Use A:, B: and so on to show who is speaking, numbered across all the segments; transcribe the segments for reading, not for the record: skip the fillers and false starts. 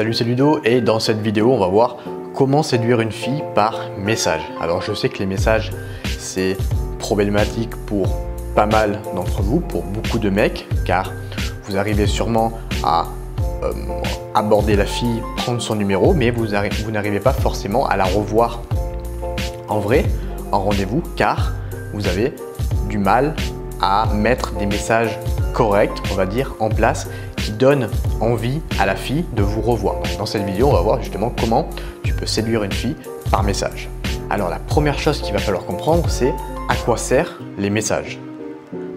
A: Salut, c'est Ludo et dans cette vidéo, on va voir comment séduire une fille par message. Alors je sais que les messages, c'est problématique pour pas mal d'entre vous, pour beaucoup de mecs, car vous arrivez sûrement à aborder la fille, prendre son numéro, mais vous n'arrivez pas forcément à la revoir en vrai, en rendez-vous, car vous avez du mal à mettre des messages corrects, on va dire, en place, qui donnent envie à la fille de vous revoir. Donc, dans cette vidéo, on va voir justement comment tu peux séduire une fille par message. Alors la première chose qu'il va falloir comprendre, c'est à quoi servent les messages.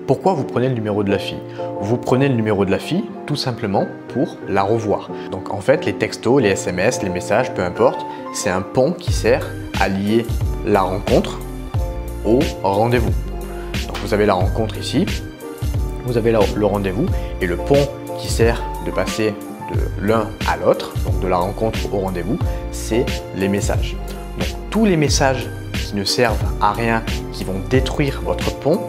A: Pourquoi vous prenez le numéro de la fille? Vous prenez le numéro de la fille tout simplement pour la revoir. Donc en fait, les textos, les SMS, les messages, peu importe, c'est un pont qui sert à lier la rencontre au rendez-vous. Donc vous avez la rencontre ici, vous avez le rendez-vous et le pont qui sert de passer de l'un à l'autre, donc de la rencontre au rendez-vous, c'est les messages. Donc tous les messages qui ne servent à rien, qui vont détruire votre pont,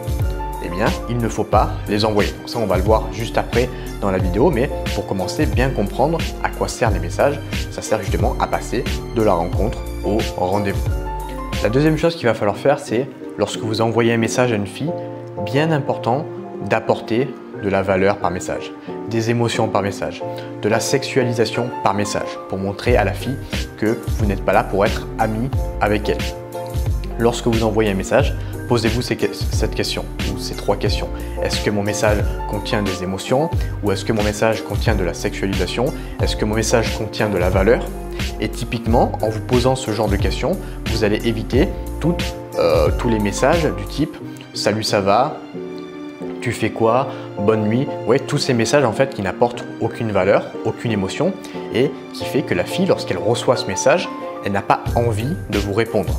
A: eh bien, il ne faut pas les envoyer. Donc ça, on va le voir juste après dans la vidéo, mais pour commencer, bien comprendre à quoi servent les messages, ça sert justement à passer de la rencontre au rendez-vous. La deuxième chose qu'il va falloir faire, c'est lorsque vous envoyez un message à une fille, bien important d'apporter de la valeur par message, des émotions par message, de la sexualisation par message, pour montrer à la fille que vous n'êtes pas là pour être ami avec elle. Lorsque vous envoyez un message, posez-vous cette question, ou ces trois questions. Est-ce que mon message contient des émotions? Ou est-ce que mon message contient de la sexualisation? Est-ce que mon message contient de la valeur? Et typiquement, en vous posant ce genre de questions, vous allez éviter tous les messages du type « Salut, ça va ?» Tu fais quoi? Bonne nuit. Ouais, tous ces messages en fait qui n'apportent aucune valeur, aucune émotion et qui fait que la fille, lorsqu'elle reçoit ce message, elle n'a pas envie de vous répondre.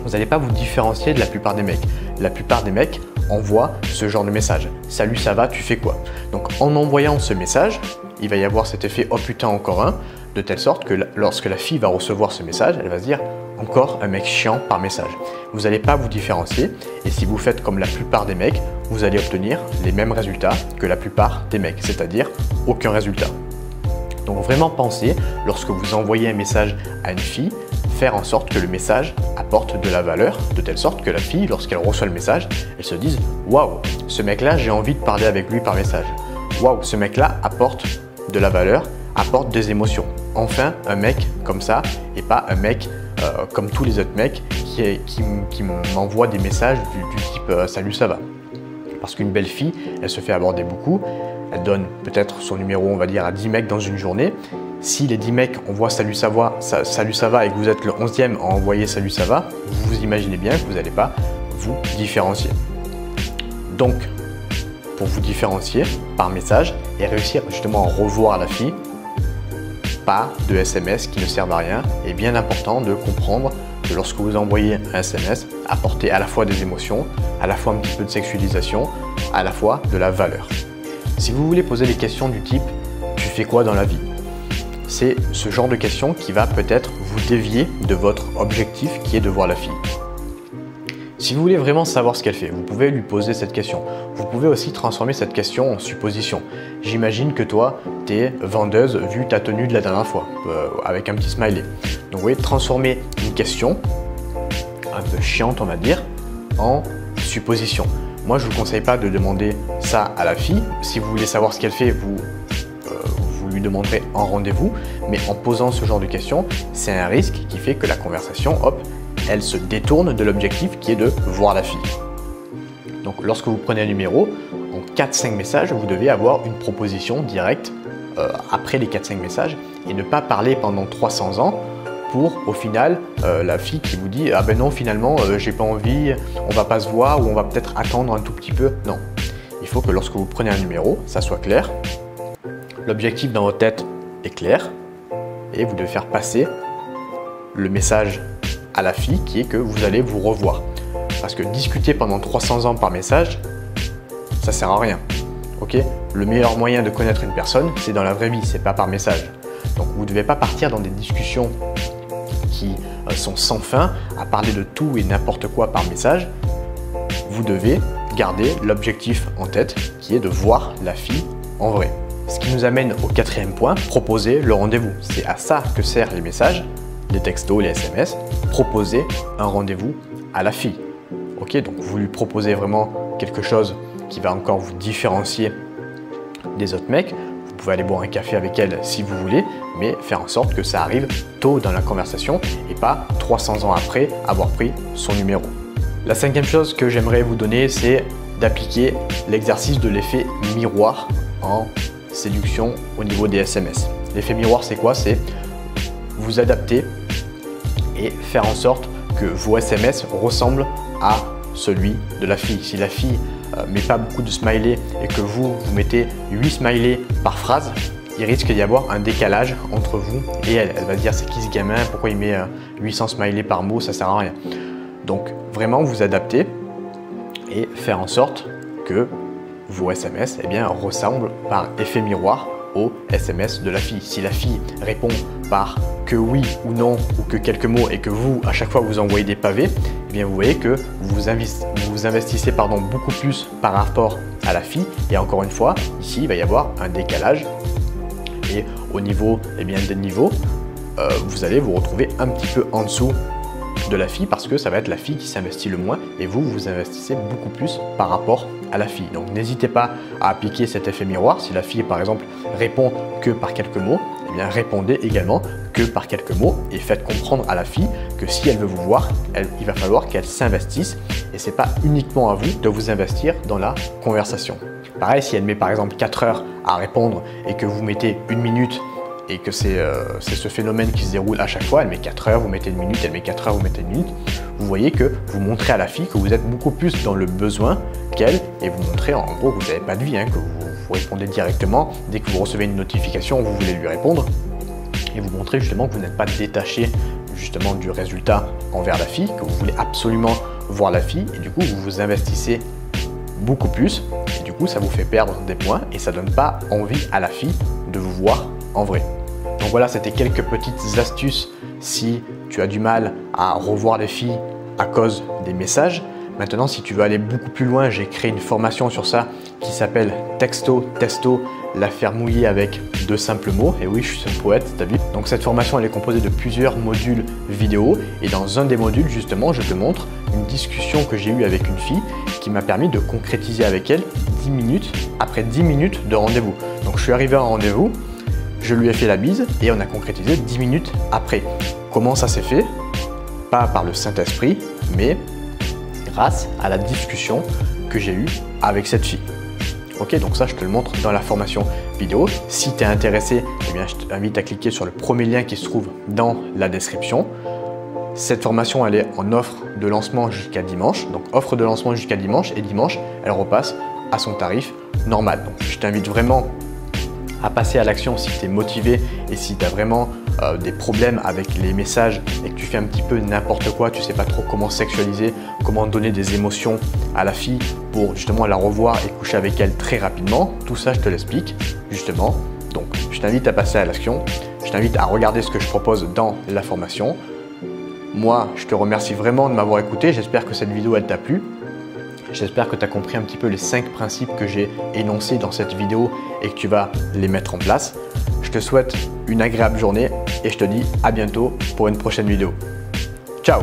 A: Vous n'allez pas vous différencier de la plupart des mecs. La plupart des mecs envoient ce genre de message. Salut, ça va? Tu fais quoi? Donc en envoyant ce message, il va y avoir cet effet oh putain encore un, de telle sorte que lorsque la fille va recevoir ce message, elle va se dire encore un mec chiant par message. Vous n'allez pas vous différencier et si vous faites comme la plupart des mecs, vous allez obtenir les mêmes résultats que la plupart des mecs, c'est-à-dire aucun résultat. Donc vraiment pensez, lorsque vous envoyez un message à une fille, faire en sorte que le message apporte de la valeur, de telle sorte que la fille, lorsqu'elle reçoit le message, elle se dise « Waouh, ce mec-là, j'ai envie de parler avec lui par message. Waouh, ce mec-là apporte de la valeur, apporte des émotions. Enfin, un mec comme ça et pas un mec comme tous les autres mecs qui m'envoient des messages du type « Salut, ça va ?» Parce qu'une belle fille, elle se fait aborder beaucoup, elle donne peut-être son numéro, on va dire, à 10 mecs dans une journée. Si les 10 mecs envoient salut ça va et que vous êtes le 11e à envoyer salut ça va, vous imaginez bien que vous n'allez pas vous différencier. Donc, pour vous différencier par message et réussir justement à revoir la fille, pas de SMS qui ne servent à rien, est bien important de comprendre que lorsque vous envoyez un SMS, apportez à la fois des émotions, à la fois un petit peu de sexualisation, à la fois de la valeur. Si vous voulez poser des questions du type « Tu fais quoi dans la vie ?» c'est ce genre de questions qui va peut-être vous dévier de votre objectif qui est de voir la fille. Si vous voulez vraiment savoir ce qu'elle fait, vous pouvez lui poser cette question. Vous pouvez aussi transformer cette question en supposition. J'imagine que toi, tu es vendeuse vu ta tenue de la dernière fois, avec un petit smiley. Donc vous voyez, transformer une question, un peu chiante on va dire, en supposition. Moi, je ne vous conseille pas de demander ça à la fille. Si vous voulez savoir ce qu'elle fait, vous lui demanderez en rendez-vous, mais en posant ce genre de questions, c'est un risque qui fait que la conversation, hop, elle se détourne de l'objectif qui est de voir la fille. Donc lorsque vous prenez un numéro, en 4-5 messages, vous devez avoir une proposition directe après les 4-5 messages et ne pas parler pendant 300 ans pour au final la fille qui vous dit « Ah ben non, finalement, j'ai pas envie, on va pas se voir ou on va peut-être attendre un tout petit peu. » Non, il faut que lorsque vous prenez un numéro, ça soit clair. L'objectif dans votre tête est clair et vous devez faire passer le message à la fille qui est que vous allez vous revoir. Parce que discuter pendant 300 ans par message, ça sert à rien. Okay, le meilleur moyen de connaître une personne, c'est dans la vraie vie, c'est pas par message. Donc vous ne devez pas partir dans des discussions qui sont sans fin, à parler de tout et n'importe quoi par message. Vous devez garder l'objectif en tête qui est de voir la fille en vrai. Ce qui nous amène au quatrième point, proposer le rendez-vous. C'est à ça que servent les messages, les textos, les SMS, proposer un rendez-vous à la fille. Ok, donc vous lui proposez vraiment quelque chose qui va encore vous différencier des autres mecs. Vous pouvez aller boire un café avec elle si vous voulez, mais faire en sorte que ça arrive tôt dans la conversation et pas 300 ans après avoir pris son numéro. La cinquième chose que j'aimerais vous donner, c'est d'appliquer l'exercice de l'effet miroir en séduction au niveau des SMS. L'effet miroir, c'est quoi? C'est vous adapter et faire en sorte que vos SMS ressemblent à celui de la fille. Si la fille met pas beaucoup de smileys et que vous mettez 8 smileys par phrase, il risque d'y avoir un décalage entre vous et elle. Elle va dire c'est qui ce gamin, pourquoi il met 800 smileys par mot, ça sert à rien. Donc vraiment vous adapter et faire en sorte que vos SMS ressemblent par effet miroir aux SMS de la fille. Si la fille répond par que oui ou non ou que quelques mots et que vous, à chaque fois vous envoyez des pavés, eh bien vous voyez que vous investissez beaucoup plus par rapport à la fille. Et encore une fois, ici il va y avoir un décalage. Et au niveau des niveaux, vous allez vous retrouver un petit peu en dessous de la fille parce que ça va être la fille qui s'investit le moins et vous investissez beaucoup plus par rapport à la fille. Donc n'hésitez pas à appliquer cet effet miroir. Si la fille par exemple répond que par quelques mots, eh bien répondez également que par quelques mots et faites comprendre à la fille que si elle veut vous voir, il va falloir qu'elle s'investisse et c'est pas uniquement à vous de vous investir dans la conversation. Pareil, si elle met par exemple 4 heures à répondre et que vous mettez 1 minute et que c'est ce phénomène qui se déroule à chaque fois, elle met 4 heures, vous mettez 1 minute, elle met 4 heures, vous mettez 1 minute, vous voyez que vous montrez à la fille que vous êtes beaucoup plus dans le besoin qu'elle et vous montrez en gros que vous n'avez pas de vie, que vous répondez directement, dès que vous recevez une notification, vous voulez lui répondre et vous montrez justement que vous n'êtes pas détaché justement du résultat envers la fille, que vous voulez absolument voir la fille et du coup vous vous investissez beaucoup plus et du coup ça vous fait perdre des points et ça donne pas envie à la fille de vous voir en vrai. Donc voilà, c'était quelques petites astuces si tu as du mal à revoir les filles à cause des messages. Maintenant, si tu veux aller beaucoup plus loin, j'ai créé une formation sur ça qui s'appelle Texto Testo, la faire mouiller avec 2 simples mots. Et oui, je suis un poète, t'as vu. Donc cette formation, elle est composée de plusieurs modules vidéo. Et dans un des modules, justement, je te montre une discussion que j'ai eue avec une fille qui m'a permis de concrétiser avec elle 10 minutes après 10 minutes de rendez-vous. Donc je suis arrivé à un rendez-vous, je lui ai fait la bise et on a concrétisé 10 minutes après. Comment ça s'est fait? Pas par le Saint-Esprit, mais grâce à la discussion que j'ai eue avec cette fille. Ok, donc ça je te le montre dans la formation vidéo. Si tu es intéressé, eh bien, je t'invite à cliquer sur le premier lien qui se trouve dans la description. Cette formation elle est en offre de lancement jusqu'à dimanche. Donc offre de lancement jusqu'à dimanche et dimanche elle repasse à son tarif normal. Donc je t'invite vraiment à passer à l'action si tu es motivé et si tu as vraiment des problèmes avec les messages et que tu fais un petit peu n'importe quoi, tu sais pas trop comment sexualiser, comment donner des émotions à la fille pour justement la revoir et coucher avec elle très rapidement. Tout ça, je te l'explique justement. Donc, je t'invite à passer à l'action. Je t'invite à regarder ce que je propose dans la formation. Moi, je te remercie vraiment de m'avoir écouté. J'espère que cette vidéo, elle t'a plu. J'espère que tu as compris un petit peu les 5 principes que j'ai énoncés dans cette vidéo et que tu vas les mettre en place. Je te souhaite une agréable journée et je te dis à bientôt pour une prochaine vidéo. Ciao!